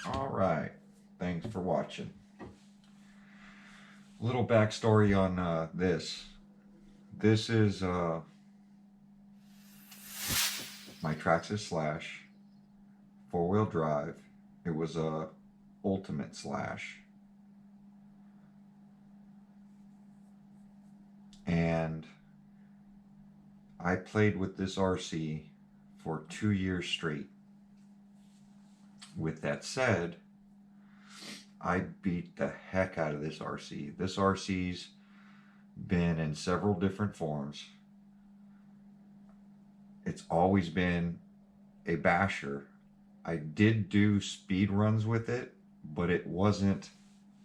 All right. Thanks for watching. Little backstory on this. This is my traxxas slash four-wheel drive. It was a ultimate slash, and I played with this RC for 2 years straight. With that said, I beat the heck out of this RC. This RC's been in several different forms. It's always been a basher. I did do speed runs with it, but it wasn't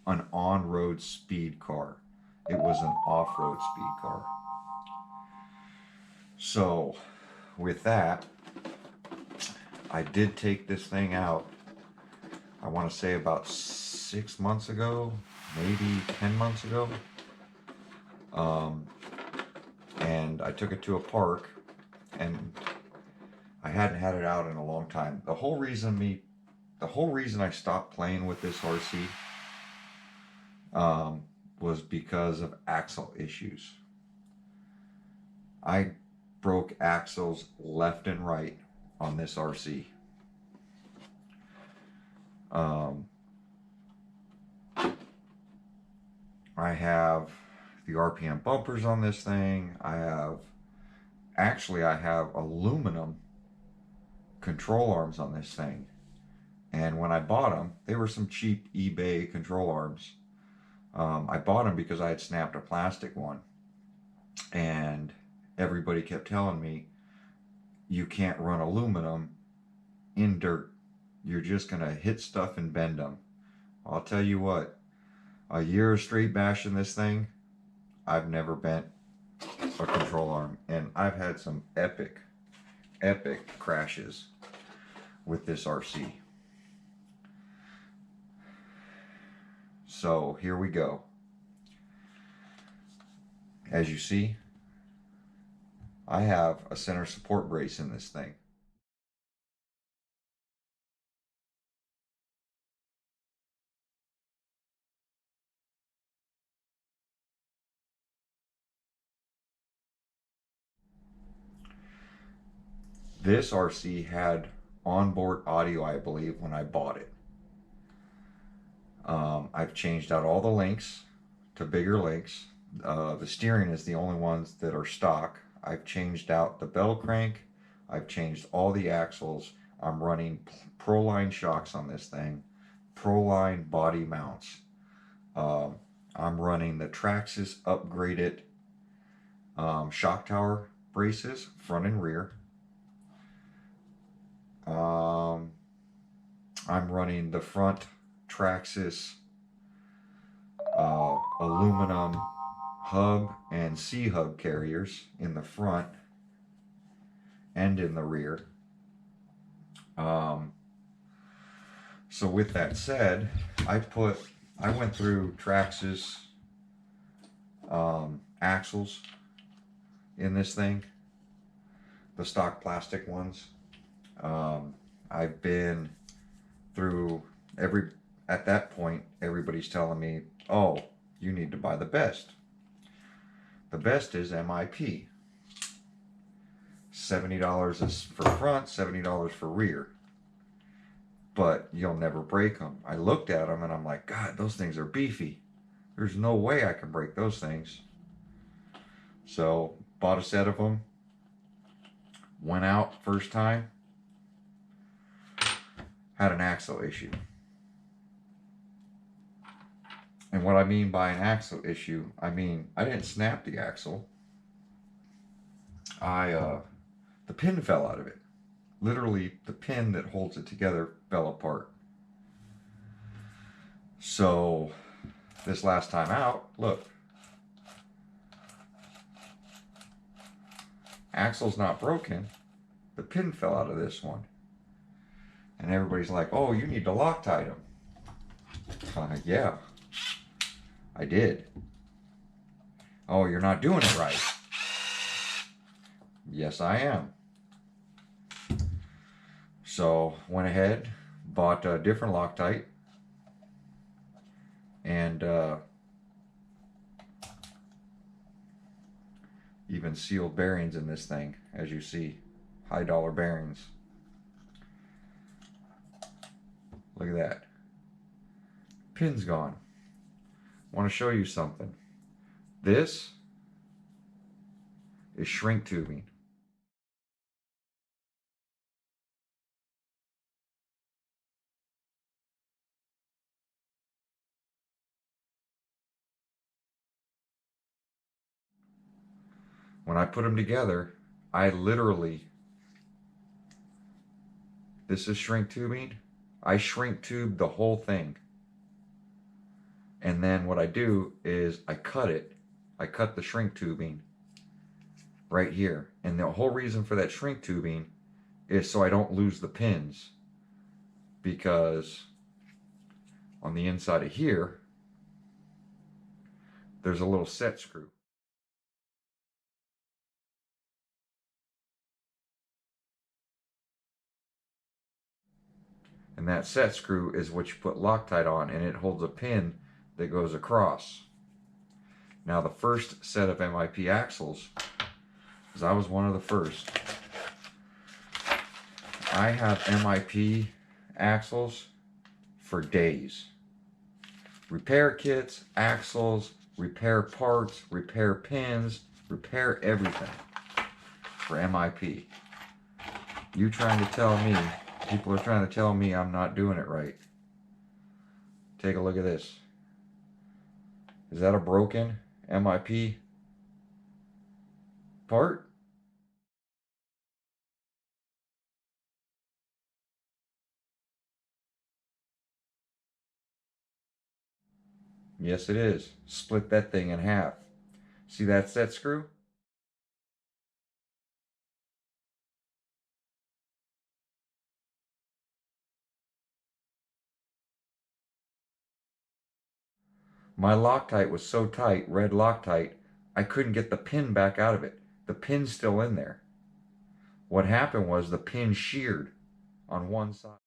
an on-road speed car. It was an off-road speed car. So with that, I did take this thing out, I want to say about 6 months ago, maybe 10 months ago. And I took it to a park, and I hadn't had it out in a long time. The whole reason I stopped playing with this RC was because of axle issues. I broke axles left and right on this RC. I have the RPM bumpers on this thing. I have aluminum control arms on this thing. And when I bought them, they were some cheap eBay control arms. I bought them because I had snapped a plastic one. And everybody kept telling me, you can't run aluminum in dirt. You're just going to hit stuff and bend them. I'll tell you what, a year of straight bashing this thing, I've never bent a control arm. And I've had some epic crashes with this RC. So here we go. As you see, I have a center support brace in this thing. This RC had onboard audio, I believe, when I bought it. I've changed out all the links to bigger links. The steering is the only ones that are stock. I've changed out the bell crank. I've changed all the axles. I'm running Proline shocks on this thing. Proline body mounts. I'm running the Traxxas upgraded shock tower braces, front and rear. I'm running the front Traxxas aluminum hub and C-hub carriers in the front and in the rear. So with that said, I went through Traxxas axles in this thing, the stock plastic ones. I've been through at that point, everybody's telling me, oh, you need to buy the best. The best is M.I.P. $70 is for front, $70 for rear. But you'll never break them. I looked at them and I'm like, God, those things are beefy. There's no way I can break those things. So, bought a set of them. Went out first time. Had an axle issue. And what I mean by an axle issue, I mean, I didn't snap the axle. The pin fell out of it. Literally, the pin that holds it together fell apart. So, this last time out, look. Axle's not broken. The pin fell out of this one. And everybody's like, oh, you need to Loctite them. Yeah, I did. Oh, you're not doing it right. Yes, I am. So, went ahead, Bought a different Loctite, and even sealed bearings in this thing, as you see. High dollar bearings. Look at that. Pin's gone. I want to show you something. This is shrink tubing. When I put them together, I literally, this is shrink tubing. I shrink tube the whole thing. And then what I do is I cut it. I cut the shrink tubing right here. And the whole reason for that shrink tubing is so I don't lose the pins. Because on the inside of here, there's a little set screw. And that set screw is what you put Loctite on, and it holds a pin that goes across. Now the first set of M.I.P axles, because I was one of the first, I have M.I.P axles for days. Repair kits, axles, repair parts, repair pins, repair everything for M.I.P. You trying to tell me, people are trying to tell me I'm not doing it right. Take a look at this. Is that a broken M.I.P part? Yes, it is. Split that thing in half. See that set screw? My Loctite was so tight, red Loctite, I couldn't get the pin back out of it. The pin's still in there. What happened was the pin sheared on one side.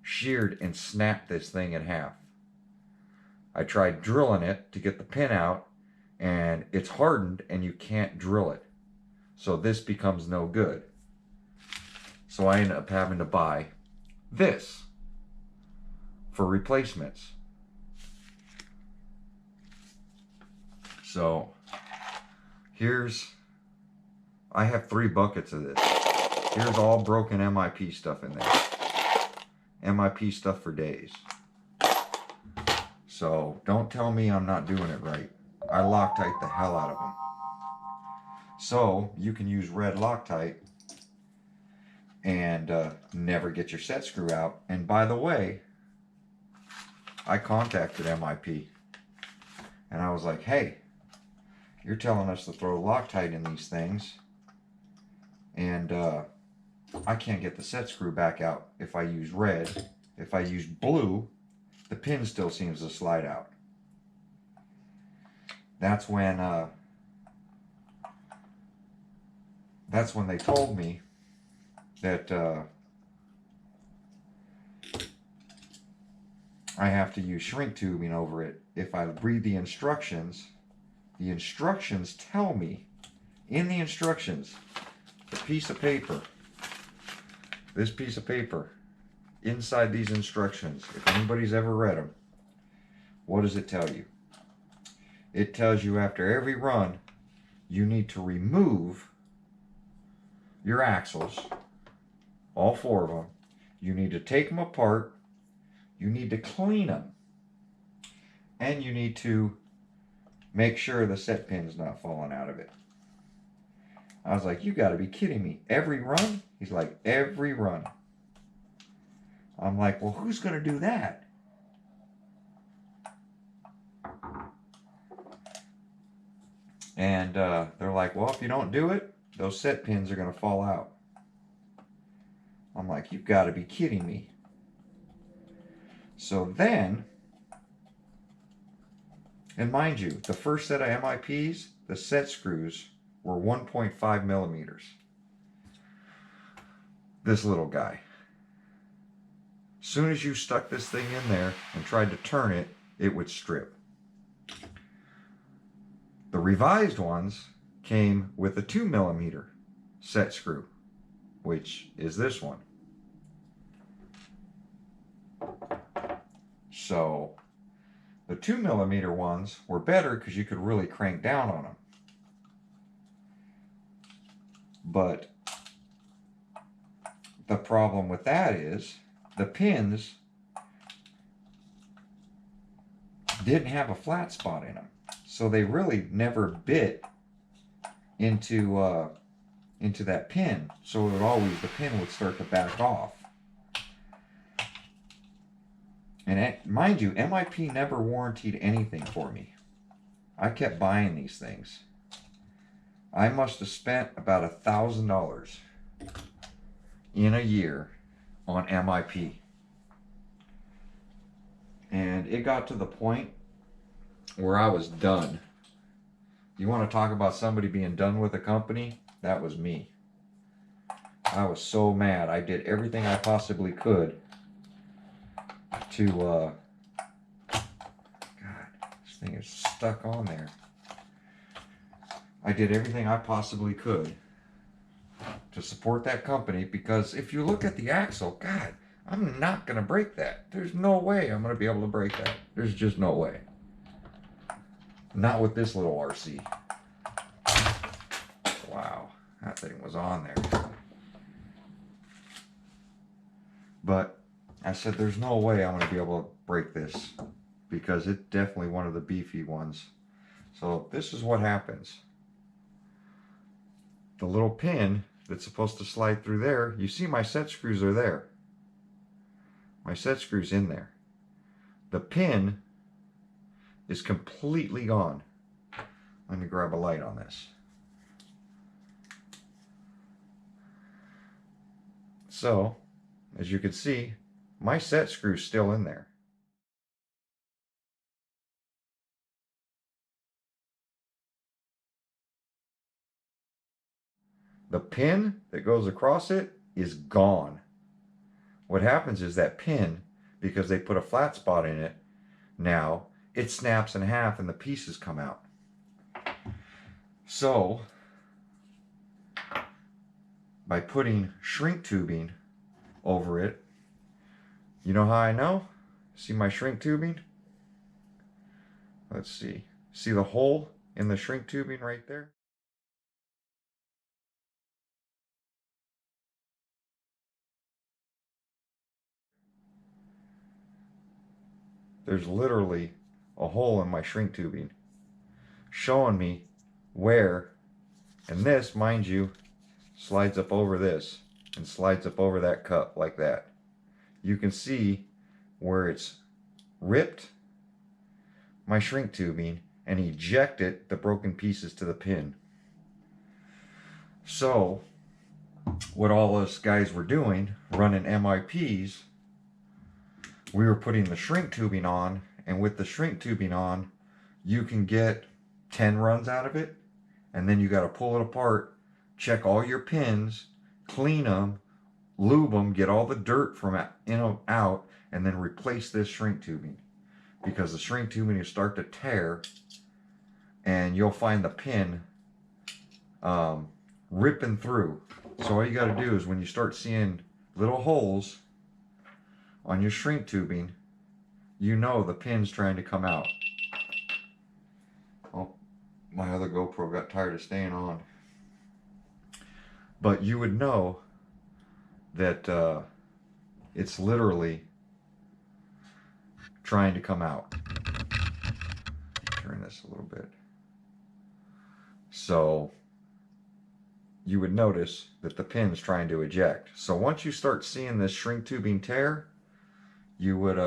Sheared and snapped this thing in half. I tried drilling it to get the pin out, and it's hardened and you can't drill it. So this becomes no good. So I ended up having to buy this for replacements. So I have 3 buckets of this. Here's all broken M.I.P stuff in there. M.I.P stuff for days. So don't tell me I'm not doing it right. I Loctite the hell out of them. So you can use red Loctite and never get your set screw out. And by the way, I contacted M.I.P and I was like, hey, you're telling us to throw Loctite in these things, and I can't get the set screw back out if I use red. If I use blue, the pin still seems to slide out. That's when they told me that I have to use shrink tubing over it. If I read the instructions tell me, in the instructions, the piece of paper, this piece of paper, inside these instructions, if anybody's ever read them, what does it tell you? It tells you after every run, you need to remove your axles, all 4 of them. You need to take them apart, you need to clean them, and you need to make sure the set pin's not falling out of it. I was like, you gotta be kidding me. Every run? He's like, every run. I'm like, well, who's gonna do that? And they're like, well, if you don't do it, those set pins are gonna fall out. I'm like, you've gotta be kidding me. So then, and mind you, the first set of M.I.Ps, the set screws were 1.5 millimeters. This little guy. As soon as you stuck this thing in there and tried to turn it, it would strip. The revised ones came with a 2 millimeter set screw, which is this one. So the 2 millimeter ones were better because you could really crank down on them. But the problem with that is the pins didn't have a flat spot in them. So they really never bit into that pin. So it would always, the pin would start to back off. And mind you, M.I.P never warranted anything for me. I kept buying these things. I must have spent about $1,000 in a year on M.I.P. And it got to the point where I was done. You want to talk about somebody being done with a company? That was me. I was so mad. I did everything I possibly could to, God, this thing is stuck on there. I did everything I possibly could to support that company, because if you look at the axle, God, I'm not going to break that. There's no way I'm going to be able to break that. There's just no way. Not with this little RC. Wow, that thing was on there. But I said, there's no way I'm going to be able to break this, because it's definitely one of the beefy ones. So this is what happens. The little pin that's supposed to slide through there, you see my set screws are there. My set screw's in there. The pin is completely gone. Let me grab a light on this. So, as you can see, my set screw's still in there. The pin that goes across it is gone. What happens is that pin, because they put a flat spot in it, now it snaps in half and the pieces come out. So, by putting shrink tubing over it, you know how I know? See my shrink tubing? Let's see. See the hole in the shrink tubing right there? There's literally a hole in my shrink tubing showing me where, and this, mind you, slides up over this and slides up over that cup like that. You can see where it's ripped my shrink tubing and ejected the broken pieces to the pin. So what all us guys were doing, running M.I.Ps, we were putting the shrink tubing on, and with the shrink tubing on, you can get 10 runs out of it, and then you got to pull it apart, check all your pins, clean them, lube them, get all the dirt from out, and then replace this shrink tubing, because the shrink tubing will start to tear, and you'll find the pin ripping through. So all you got to do is, when you start seeing little holes on your shrink tubing, you know the pin's trying to come out. Oh, my other GoPro got tired of staying on. But you would know that it's literally trying to come out. Turn this a little bit. So you would notice that the pin's trying to eject. So once you start seeing this shrink tubing tear, you would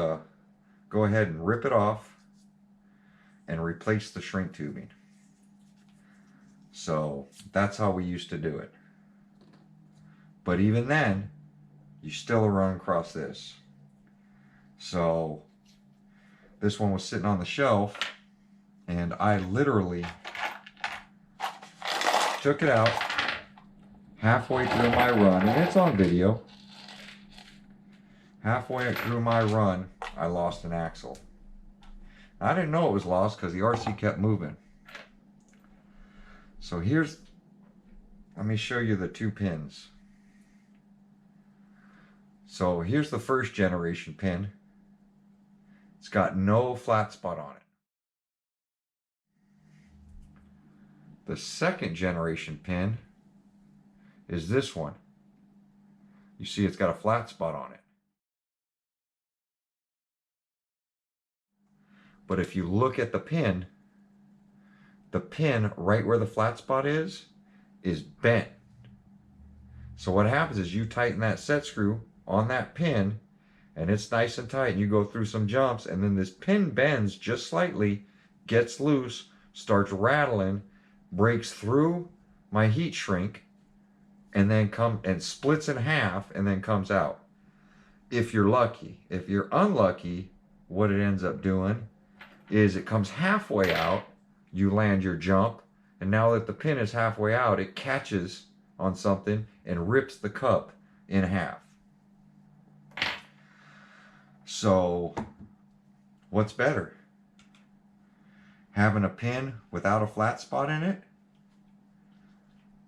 go ahead and rip it off and replace the shrink tubing. So that's how we used to do it. But even then, you still run across this. So this one was sitting on the shelf, and I literally took it out halfway through my run, and it's on video. Halfway through my run, I lost an axle. I didn't know it was lost because the RC kept moving. So let me show you the two pins. So here's the first generation pin. It's got no flat spot on it. The second generation pin is this one. You see it's got a flat spot on it. But if you look at the pin right where the flat spot is bent. So what happens is you tighten that set screw on that pin, and it's nice and tight, and you go through some jumps, and then this pin bends just slightly, gets loose, starts rattling, breaks through my heat shrink, and then splits in half and then comes out. If you're lucky. If you're unlucky, what it ends up doing is it comes halfway out, you land your jump, and now that the pin is halfway out, it catches on something and rips the cup in half. So what's better? Having a pin without a flat spot in it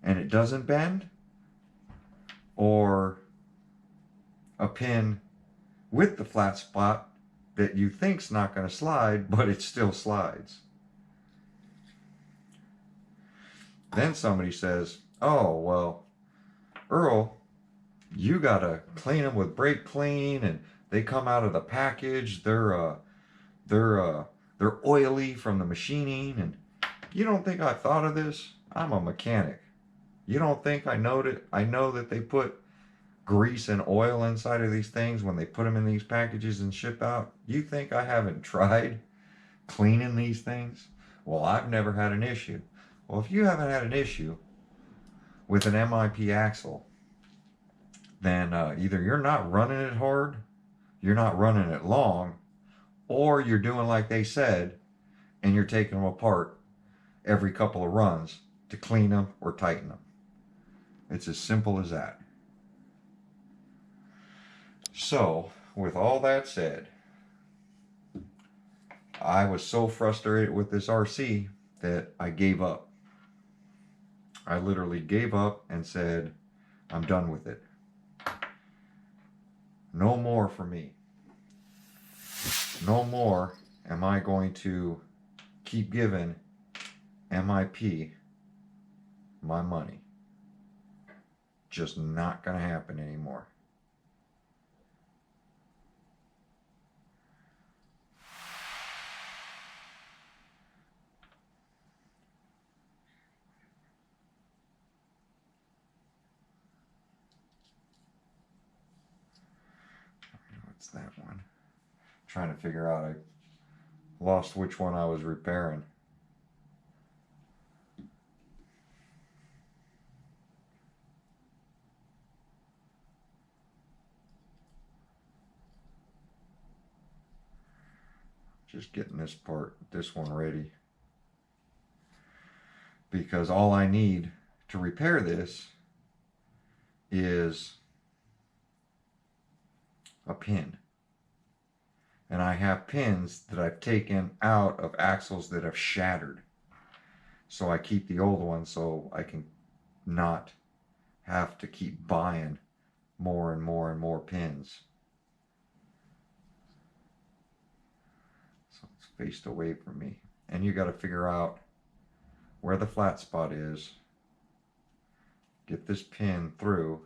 and it doesn't bend, or a pin with the flat spot that you think's not going to slide, but it still slides? Then somebody says, oh, well, Earl, you got to clean them with brake clean, and they come out of the package. They're oily from the machining. And you don't think I thought of this? I'm a mechanic. You don't think I know that they put grease and oil inside of these things when they put them in these packages and ship out? You think I haven't tried cleaning these things? Well, I've never had an issue. Well, if you haven't had an issue with an M.I.P axle, then either you're not running it hard, you're not running it long, or you're doing like they said, and you're taking them apart every couple of runs to clean them or tighten them. It's as simple as that. So, with all that said, I was so frustrated with this RC that I gave up. I literally gave up and said, I'm done with it. No more for me. No more am I going to keep giving M.I.P my money. Just not going to happen anymore. What's that one? Trying to figure out. I lost which one I was repairing. Just getting this one ready, because all I need to repair this is a pin. And I have pins that I've taken out of axles that have shattered. So I keep the old one so I can not have to keep buying more and more and more pins. So it's faced away from me. And you got to figure out where the flat spot is. Get this pin through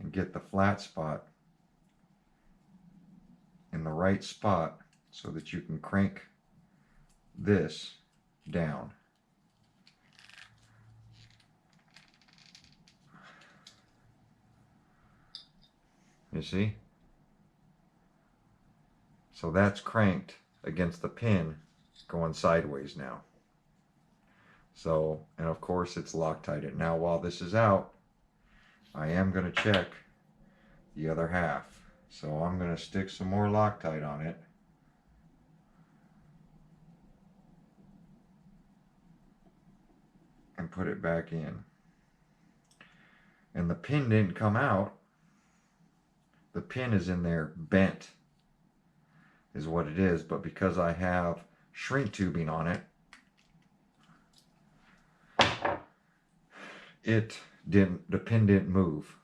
and get the flat spot in the right spot so that you can crank this down. You see? So that's cranked against the pin going sideways now. So, and of course it's Loctited. Now while this is out, I am going to check the other half. So I'm going to stick some more Loctite on it. And put it back in. And the pin didn't come out. The pin is in there bent, is what it is. But because I have shrink tubing on it, the pin didn't move.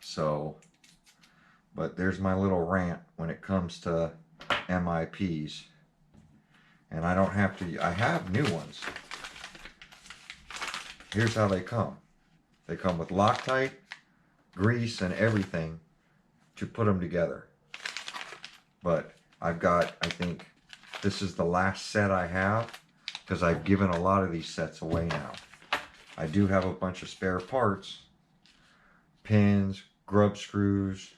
So, but there's my little rant when it comes to M.I.Ps. And I don't have to, I have new ones. Here's how they come. They come with Loctite, grease, and everything to put them together. But I've got, I think this is the last set I have, because I've given a lot of these sets away now. I do have a bunch of spare parts, pins, grub screws.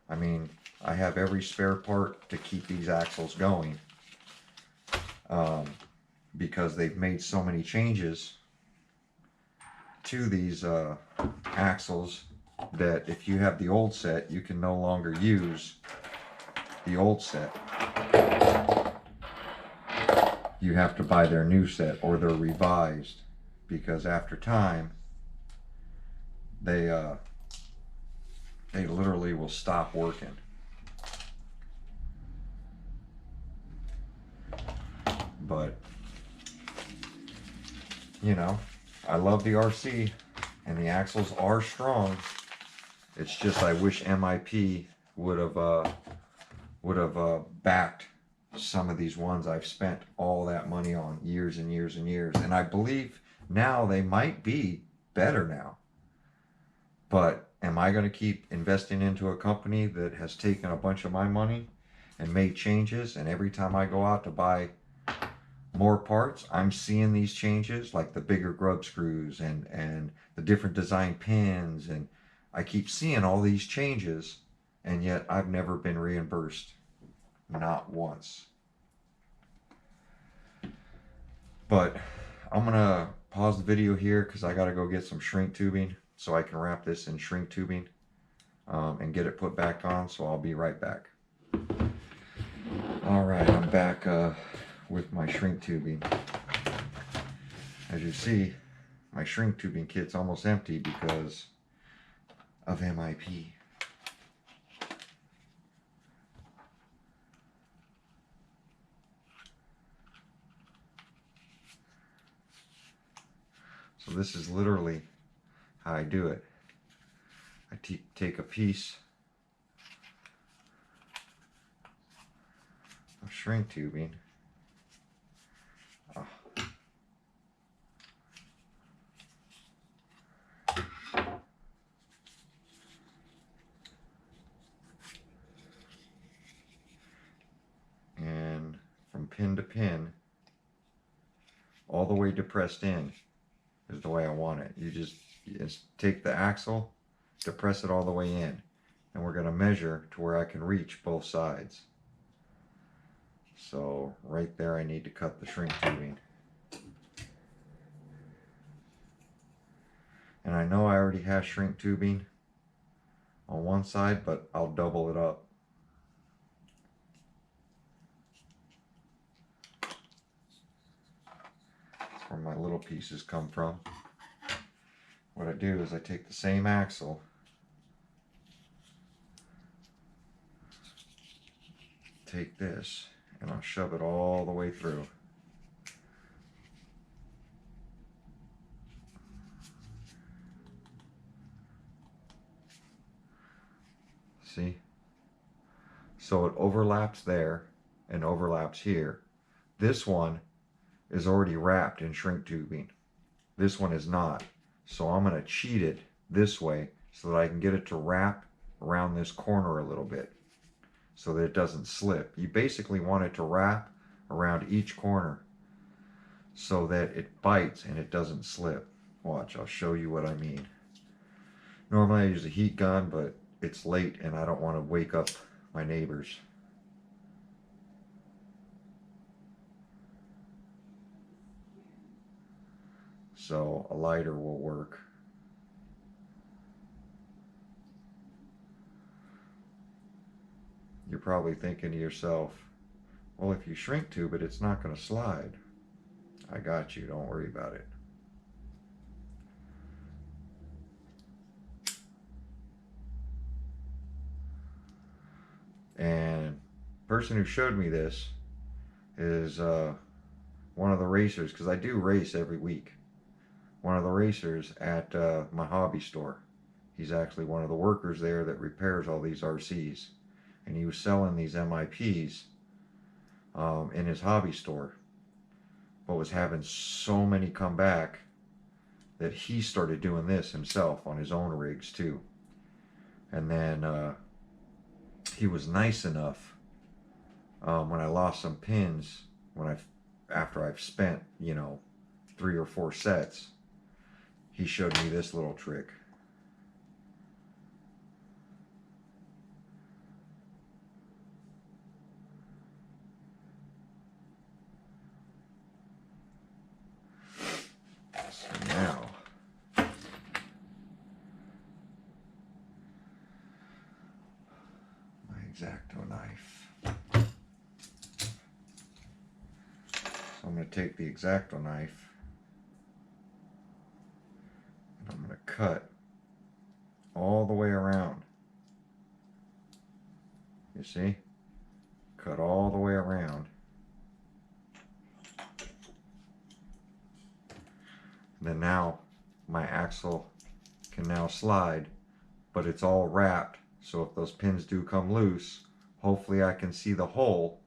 I mean, I have every spare part to keep these axles going, because they've made so many changes to these axles that if you have the old set, you can no longer use the old set. You have to buy their new set, or they're revised, because after time they literally will stop working. But you know, I love the RC and the axles are strong. It's just I wish M.I.P would have backed some of these ones I've spent all that money on years and years and years. And I believe now they might be better now. But am I going to keep investing into a company that has taken a bunch of my money and made changes, and every time I go out to buy more parts, I'm seeing these changes, like the bigger grub screws and the different design pins, and I keep seeing all these changes, and yet I've never been reimbursed. Not once. But I'm gonna pause the video here because I gotta go get some shrink tubing so I can wrap this in shrink tubing and get it put back on. So I'll be right back. All right, I'm back with my shrink tubing. As you see, my shrink tubing kit's almost empty because of M.I.P. So this is literally how I do it. I take a piece of shrink tubing, and from pin to pin, all the way depressed in is the way I want it. You just take the axle, depress it all the way in, and we're going to measure to where I can reach both sides. So right there I need to cut the shrink tubing. And I know I already have shrink tubing on one side, but I'll double it up. That's where my little pieces come from. What I do is I take the same axle, take this, and I'll shove it all the way through. See? So it overlaps there and overlaps here. This one is already wrapped in shrink tubing. This one is not. So I'm going to cheat it this way so that I can get it to wrap around this corner a little bit so that it doesn't slip. You basically want it to wrap around each corner so that it bites and it doesn't slip. Watch, I'll show you what I mean. Normally I use a heat gun, but it's late and I don't want to wake up my neighbors. So a lighter will work. You're probably thinking to yourself, well, if you shrink tube it, it's not going to slide. I got you, don't worry about it. And the person who showed me this is one of the racers, because I do race every week. One of the racers at my hobby store. He's actually one of the workers there that repairs all these RCs. And he was selling these M.I.Ps in his hobby store, but was having so many come back that he started doing this himself on his own rigs too. And then he was nice enough when I lost some pins, after I've spent, you know, 3 or 4 sets, he showed me this little trick. So now, my X-Acto knife. So I'm going to take the X-Acto knife and I'm going to cut all the way around. You see? Cut all the way around. And then now my axle can now slide, but it's all wrapped, so if those pins do come loose, hopefully I can see the hole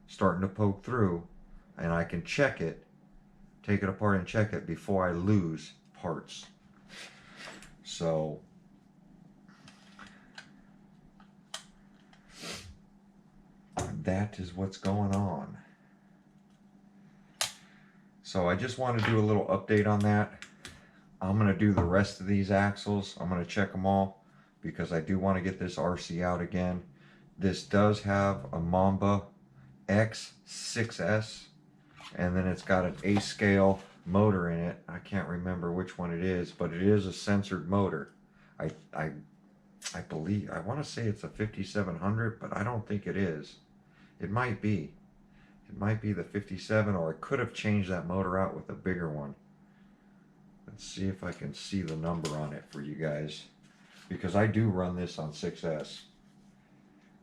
starting to poke through, and I can check it, take it apart and check it before I lose parts. So that is what's going on. So I just want to do a little update on that. I'm going to do the rest of these axles. I'm going to check them all because I do want to get this RC out again. This does have a Mamba X6S, and then it's got an A scale motor in it. I can't remember which one it is, but it is a censored motor. I believe, I want to say it's a 5700, but I don't think it is. It might be. It might be the 57, or I could have changed that motor out with a bigger one. Let's see if I can see the number on it for you guys, because I do run this on 6S,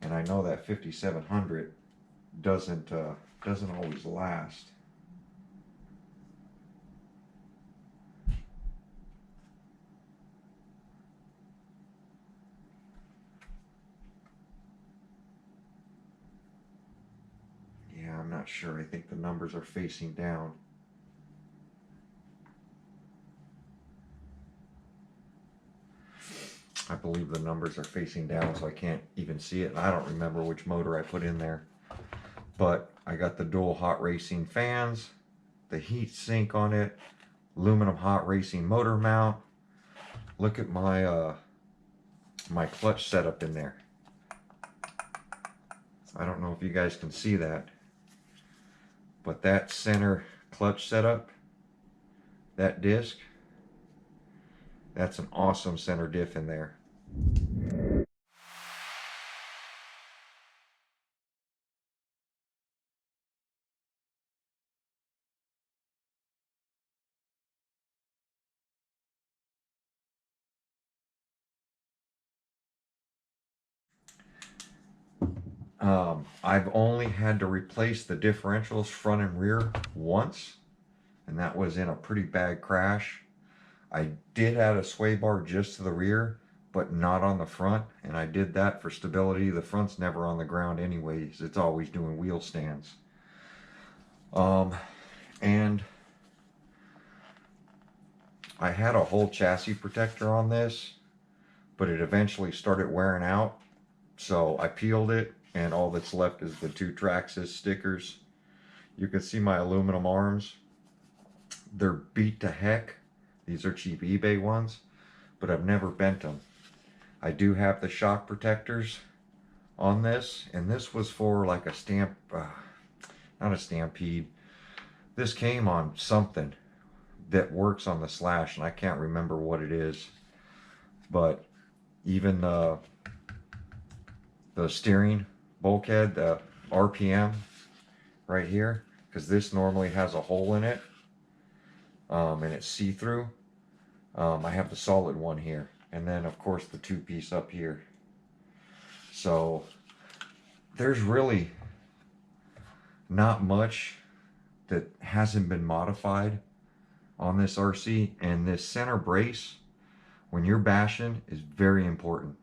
and I know that 5700 doesn't always last. Yeah, I'm not sure. I think the numbers are facing down. I believe the numbers are facing down, so I can't even see it. And I don't remember which motor I put in there. But I got the dual hot racing fans, the heat sink on it, aluminum hot racing motor mount. Look at my my clutch setup in there. I don't know if you guys can see that, but that center clutch setup, that disc, that's an awesome center diff in there. I've only had to replace the differentials front and rear once, and that was in a pretty bad crash. I did add a sway bar just to the rear, but not on the front, and I did that for stability. The front's never on the ground anyways. It's always doing wheel stands. And I had a whole chassis protector on this, but it eventually started wearing out, so I peeled it, and all that's left is the 2 traxxas stickers. You can see my aluminum arms. They're beat to heck. These are cheap eBay ones, but I've never bent them. I do have the shock protectors on this, and this was for like a stamp, not a Stampede. This came on something that works on the Slash, and I can't remember what it is, but even the steering bulkhead, the RPM right here, because this normally has a hole in it, and it's see-through. I have the solid one here, and then of course the two-piece up here. So there's really not much that hasn't been modified on this RC, and this center brace when you're bashing is very important.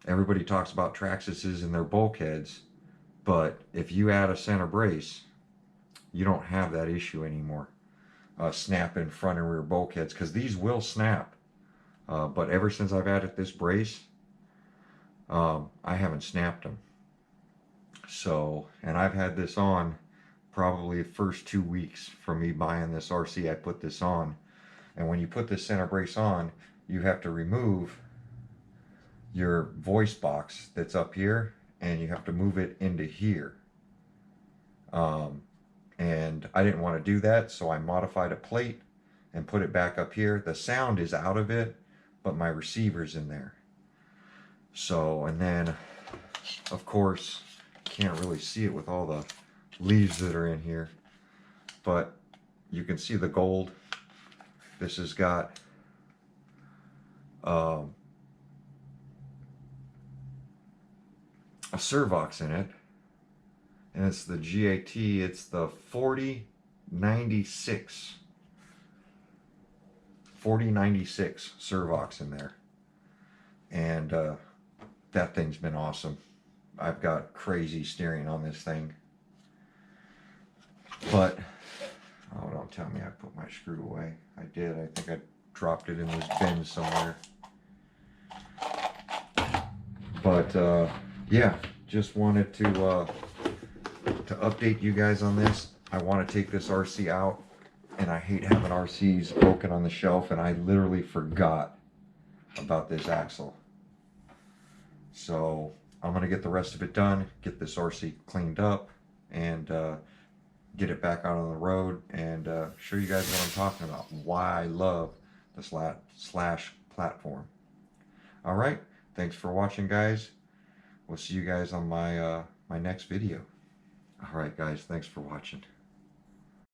Everybody talks about traxxas and their bulkheads, but if you add a center brace, you don't have that issue anymore. Snapping front and rear bulkheads, because these will snap. But ever since I've added this brace, I haven't snapped them. So, and I've had this on probably the first 2 weeks from me buying this RC. I put this on, and when you put this center brace on, you have to remove your voice box that's up here, and you have to move it into here. And I didn't want to do that, so I modified a plate and put it back up here. The sound is out of it, but my receiver's in there. So, and then of course can't really see it with all the leaves that are in here, but you can see the gold. This has got a Servox in it, and it's the GAT. It's the 4096 Servox in there, and that thing's been awesome. I've got crazy steering on this thing, but oh, don't tell me I put my screw away. I did. I think I dropped it in this bin somewhere. But yeah, just wanted to update you guys on this. I want to take this RC out, and I hate having RCs broken on the shelf, and I literally forgot about this axle. So I'm going to get the rest of it done, get this RC cleaned up, and get it back out on the road, and show you guys what I'm talking about, why I love the Slash platform. All right, thanks for watching, guys. We'll see you guys on my my next video. All right, guys, thanks for watching.